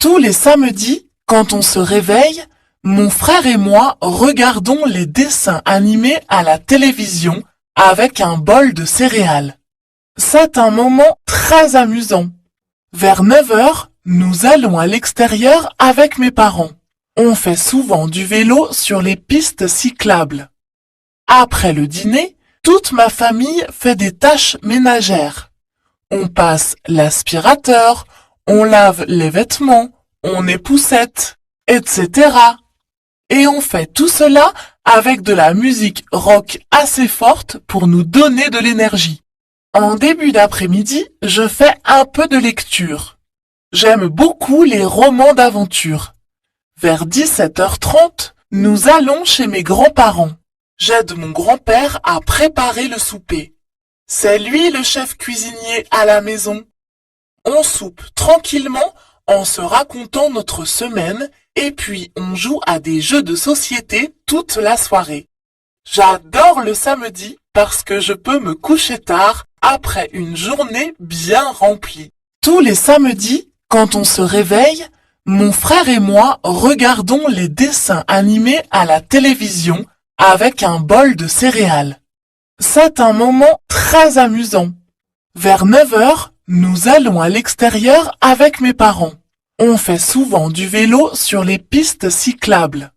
Tous les samedis, quand on se réveille, mon frère et moi regardons les dessins animés à la télévision avec un bol de céréales. C'est un moment très amusant. Vers 9 heures, nous allons à l'extérieur avec mes parents. On fait souvent du vélo sur les pistes cyclables. Après le dîner, toute ma famille fait des tâches ménagères. On passe l'aspirateur, on lave les vêtements, on époussette, etc. Et on fait tout cela avec de la musique rock assez forte pour nous donner de l'énergie. En début d'après-midi, je fais un peu de lecture. J'aime beaucoup les romans d'aventure. Vers 17h30, nous allons chez mes grands-parents. J'aide mon grand-père à préparer le souper. C'est lui le chef cuisinier à la maison. On soupe tranquillement en se racontant notre semaine et puis on joue à des jeux de société toute la soirée. J'adore le samedi parce que je peux me coucher tard après une journée bien remplie. Tous les samedis, quand on se réveille, mon frère et moi regardons les dessins animés à la télévision avec un bol de céréales. C'est un moment très amusant. Vers 9 heures, nous allons à l'extérieur avec mes parents. On fait souvent du vélo sur les pistes cyclables.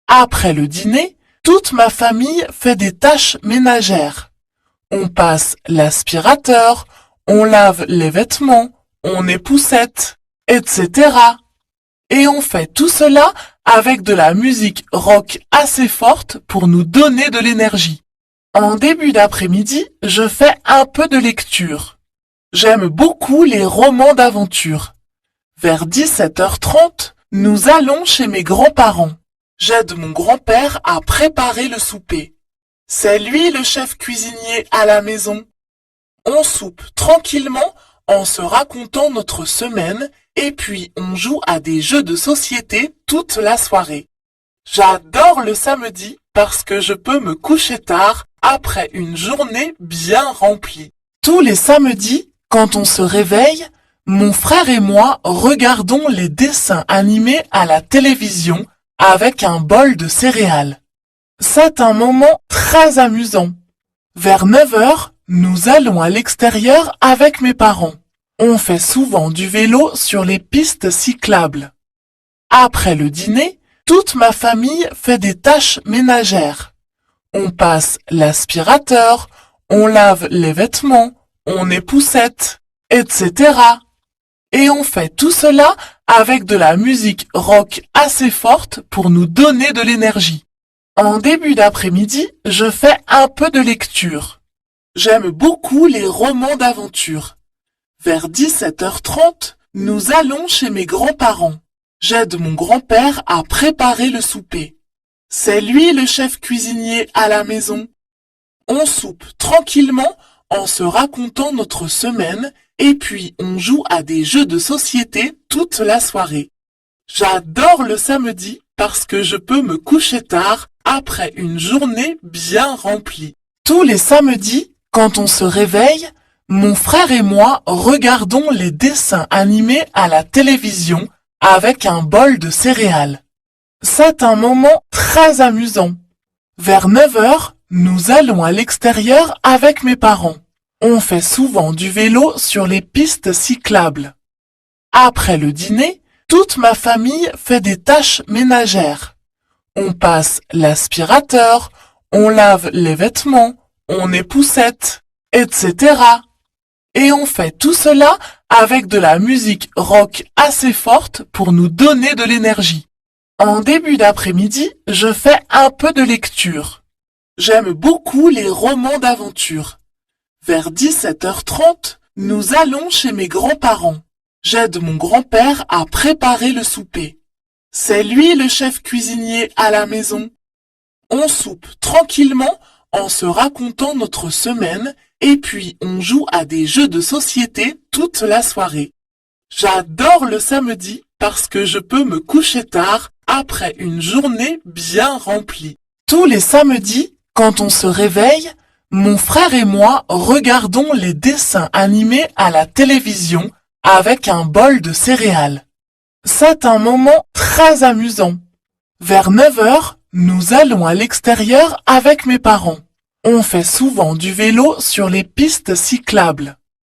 Après le dîner, toute ma famille fait des tâches ménagères. On passe l'aspirateur, on lave les vêtements, on époussette, etc. Et on fait tout cela avec de la musique rock assez forte pour nous donner de l'énergie. En début d'après-midi, je fais un peu de lecture. J'aime beaucoup les romans d'aventure. Vers 17h30, nous allons chez mes grands-parents. J'aide mon grand-père à préparer le souper. C'est lui le chef cuisinier à la maison. On soupe tranquillement en se racontant notre semaine et puis on joue à des jeux de société toute la soirée. J'adore le samedi parce que je peux me coucher tard après une journée bien remplie. Tous les samedis, quand on se réveille, mon frère et moi regardons les dessins animés à la télévision avec un bol de céréales. C'est un moment très amusant. Vers 9 heures, nous allons à l'extérieur avec mes parents. On fait souvent du vélo sur les pistes cyclables. Après le dîner, toute ma famille fait des tâches ménagères. On passe l'aspirateur, on lave les vêtements, on époussette, etc. Et on fait tout cela avec de la musique rock assez forte pour nous donner de l'énergie. En début d'après-midi, je fais un peu de lecture. J'aime beaucoup les romans d'aventure. Vers 17h30, nous allons chez mes grands-parents. J'aide mon grand-père à préparer le souper. C'est lui le chef cuisinier à la maison. On soupe tranquillement en se racontant notre semaine et puis on joue à des jeux de société toute la soirée. J'adore le samedi parce que je peux me coucher tard après une journée bien remplie. Tous les samedis, quand on se réveille, mon frère et moi regardons les dessins animés à la télévision avec un bol de céréales. C'est un moment très amusant. Vers 9 heures, nous allons à l'extérieur avec mes parents. On fait souvent du vélo sur les pistes cyclables. Après le dîner, toute ma famille fait des tâches ménagères. On passe l'aspirateur, on lave les vêtements, on époussette, etc. Et on fait tout cela avec de la musique rock assez forte pour nous donner de l'énergie. En début d'après-midi, je fais un peu de lecture. J'aime beaucoup les romans d'aventure. Vers 17h30, nous allons chez mes grands-parents. J'aide mon grand-père à préparer le souper. C'est lui le chef cuisinier à la maison. On soupe tranquillement en se racontant notre semaine et puis on joue à des jeux de société toute la soirée. J'adore le samedi parce que je peux me coucher tard après une journée bien remplie. Tous les samedis, quand on se réveille, mon frère et moi regardons les dessins animés à la télévision avec un bol de céréales. C'est un moment très amusant. Vers 9 heures, nous allons à l'extérieur avec mes parents. On fait souvent du vélo sur les pistes cyclables.